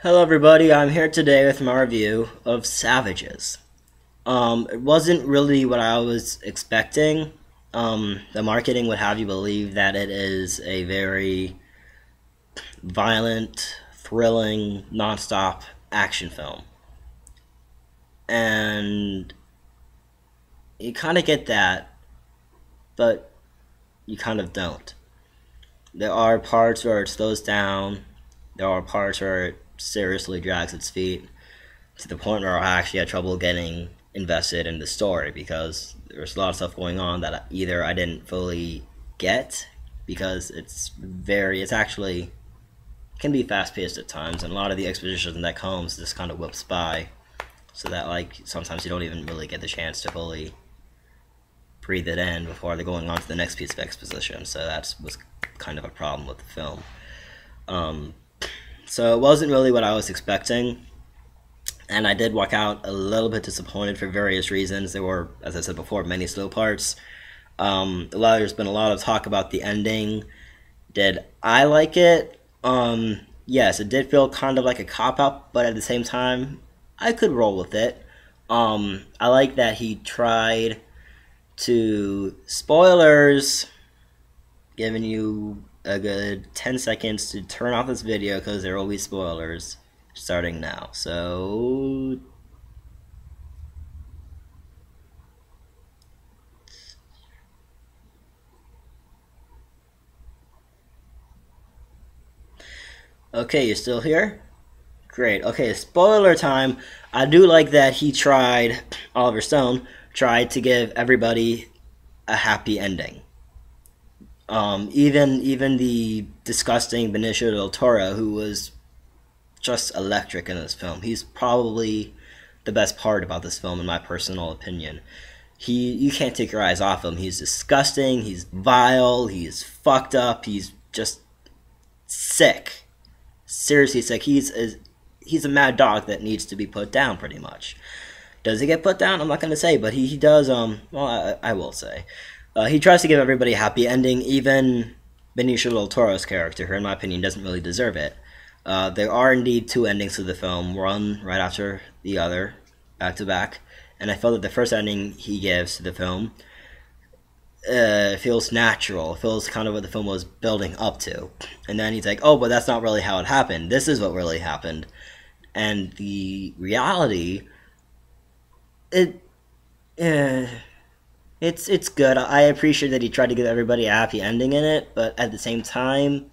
Hello everybody, I'm here today with my review of Savages. It wasn't really what I was expecting. The marketing would have you believe that it is a very violent, thrilling, non-stop action film. And you kind of get that, but you kind of don't. There are parts where it slows down, there are parts where it seriously drags its feet, to the point where I actually had trouble getting invested in the story because there's a lot of stuff going on that either I didn't fully get because it's actually can be fast paced at times, and a lot of the exposition that comes just kind of whips by, so that like sometimes you don't even really get the chance to fully breathe it in before they're going on to the next piece of exposition. So that was kind of a problem with the film. Um, so it wasn't really what I was expecting, and I did walk out a little bit disappointed for various reasons. There were, as I said before, many slow parts. There's been a lot of talk about the ending. Did I like it? Yes, it did feel kind of like a cop out, but at the same time, I could roll with it. I like that he tried to spoilers, giving you a good 10 seconds to turn off this video because there will be spoilers starting now. So okay, you still here? Great. Okay, spoiler time. I do like that he tried, Oliver Stone tried to give everybody a happy ending. Even the disgusting Benicio del Toro, who was just electric in this film. He's probably the best part about this film, in my personal opinion. You can't take your eyes off him. He's disgusting. He's vile. He's fucked up. He's just sick. Seriously sick. He's a mad dog that needs to be put down, pretty much. Does he get put down? I'm not gonna say, but he does. Well, I will say, he tries to give everybody a happy ending. Even Benicio del Toro's character, who in my opinion doesn't really deserve it. There are indeed two endings to the film, one right after the other, back to back, and I felt that the first ending he gives to the film feels natural. It feels kind of what the film was building up to, and then he's like, "Oh, but that's not really how it happened. This is what really happened." And the reality, it, uh, it's good. I appreciate that he tried to give everybody a happy ending in it, but at the same time,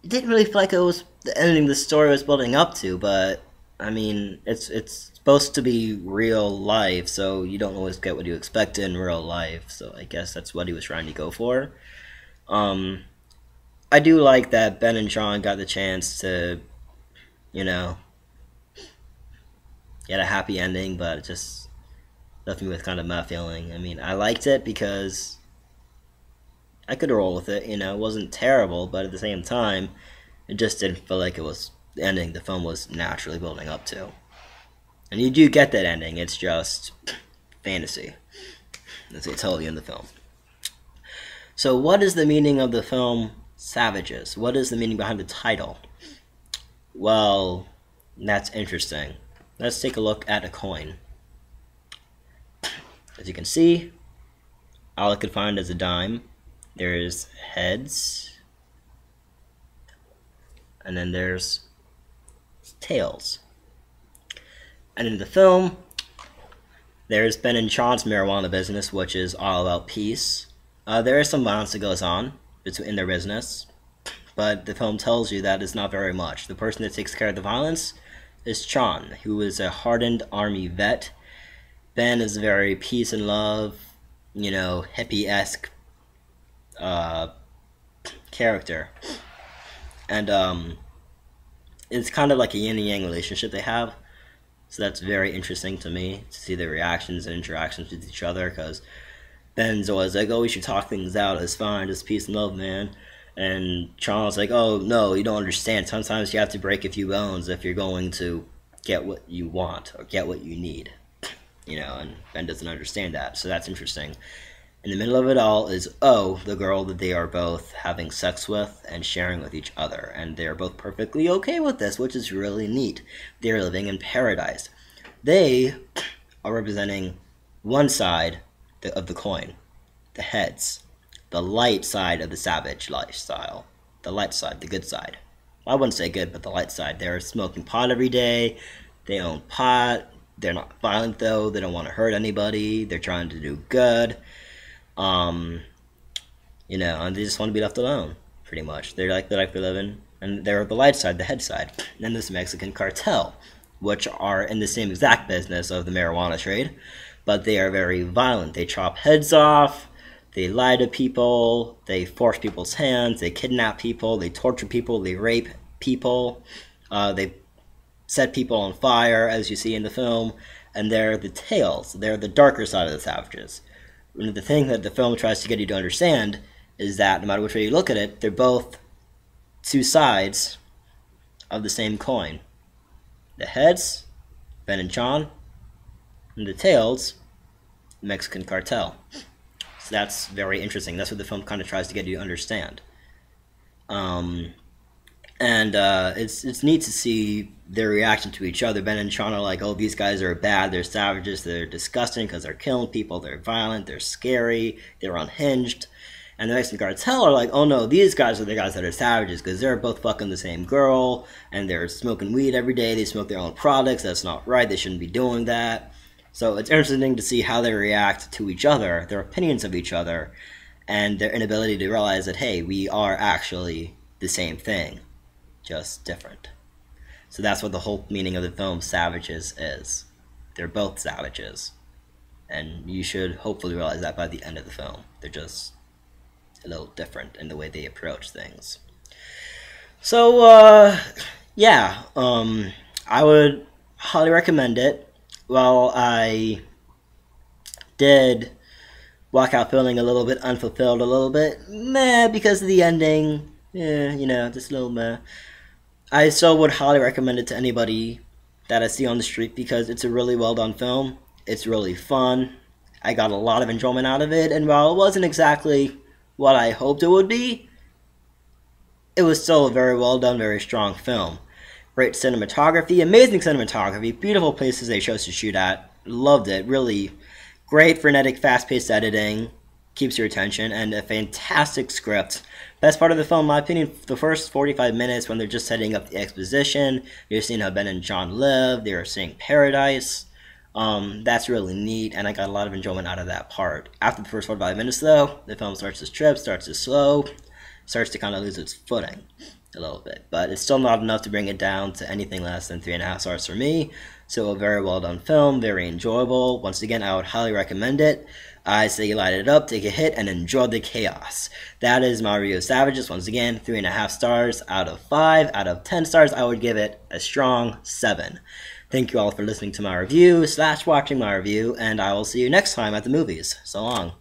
it didn't really feel like it was the ending the story was building up to. But I mean, it's supposed to be real life, so you don't always get what you expect in real life. So I guess that's what he was trying to go for. Um, I do like that Ben and Sean got the chance to, you know, get a happy ending, but it just left me with kind of my feeling. I mean, I liked it because I could roll with it. It wasn't terrible, but at the same time, it just didn't feel like it was the ending the film was naturally building up to. And you do get that ending. It's just fantasy, as they tell you in the film. So, what is the meaning of the film Savages? What is the meaning behind the title? Well, that's interesting. Let's take a look at a coin. As you can see, all I could find is a dime. There's heads, and then there's tails. And in the film, there's Ben and Sean's marijuana business, which is all about peace. There is some violence that goes on in their business, but the film tells you that it's not very much. The person that takes care of the violence is Sean, who is a hardened army vet. Ben is a very peace and love, hippie-esque character. And it's kind of like a yin and yang relationship they have. So that's very interesting to me, to see their reactions and interactions with each other, because Ben's always like, "Oh, we should talk things out. It's fine. Just peace and love, man." And Charles like, "Oh, no, you don't understand. Sometimes you have to break a few bones if you're going to get what you want or get what you need." And Ben doesn't understand that. So that's interesting. In the middle of it all is O, the girl that they are both having sex with and sharing with each other. And they're both perfectly okay with this, which is really neat. They're living in paradise. They are representing one side of the coin, the heads, the light side of the savage lifestyle. The light side, the good side. Well, I wouldn't say good, but the light side. They're smoking pot every day. They own pot. They're not violent, though. They don't want to hurt anybody. They're trying to do good. You know, and they just want to be left alone, pretty much. They're like the life they're living. And they're the light side, the head side. And then this Mexican cartel, which are in the same exact business of the marijuana trade, but they are very violent. They chop heads off, they lie to people, they force people's hands, they kidnap people, they torture people, they rape people, they set people on fire, as you see in the film, and they're the tails. They're the darker side of the savages. And the thing that the film tries to get you to understand is that no matter which way you look at it, they're both two sides of the same coin. The heads, Ben and John, and the tails, Mexican cartel. So that's very interesting. That's what the film kind of tries to get you to understand. It's neat to see their reaction to each other. Ben and Sean are like, oh, these guys are bad, they're savages, they're disgusting because they're killing people, they're violent, they're scary, they're unhinged. And the Mexican cartel are like, oh no, these guys are the guys that are savages because they're both fucking the same girl and they're smoking weed every day, they smoke their own products, that's not right, they shouldn't be doing that. So it's interesting to see how they react to each other, their opinions of each other, and their inability to realize that, hey, we are actually the same thing, just different. So that's what the whole meaning of the film Savages is. They're both savages. And you should hopefully realize that by the end of the film. They're just a little different in the way they approach things. So, yeah, I would highly recommend it. Well, I did walk out feeling a little bit unfulfilled, a little bit meh because of the ending. Yeah, you know, just a little meh. I still would highly recommend it to anybody that I see on the street because it's a really well done film. It's really fun. I got a lot of enjoyment out of it, and while it wasn't exactly what I hoped it would be, it was still a very well done, very strong film. Great cinematography, amazing cinematography, beautiful places they chose to shoot at. Loved it. Really great, frenetic, fast-paced editing. Keeps your attention, and a fantastic script. Best part of the film, in my opinion, the first 45 minutes when they're just setting up the exposition. You're seeing how Ben and John live. They're seeing paradise. That's really neat, and I got a lot of enjoyment out of that part. After the first 45 minutes, though, the film starts to trip, starts to slow, starts to kind of lose its footing a little bit. But it's still not enough to bring it down to anything less than 3.5 stars for me. So a very well done film, very enjoyable. Once again, I would highly recommend it. I say you light it up, take a hit, and enjoy the chaos. That is my review of Savages. Once again, 3.5 stars out of 5. Out of 10 stars, I would give it a strong 7. Thank you all for listening to my review / watching my review, and I will see you next time at the movies. So long.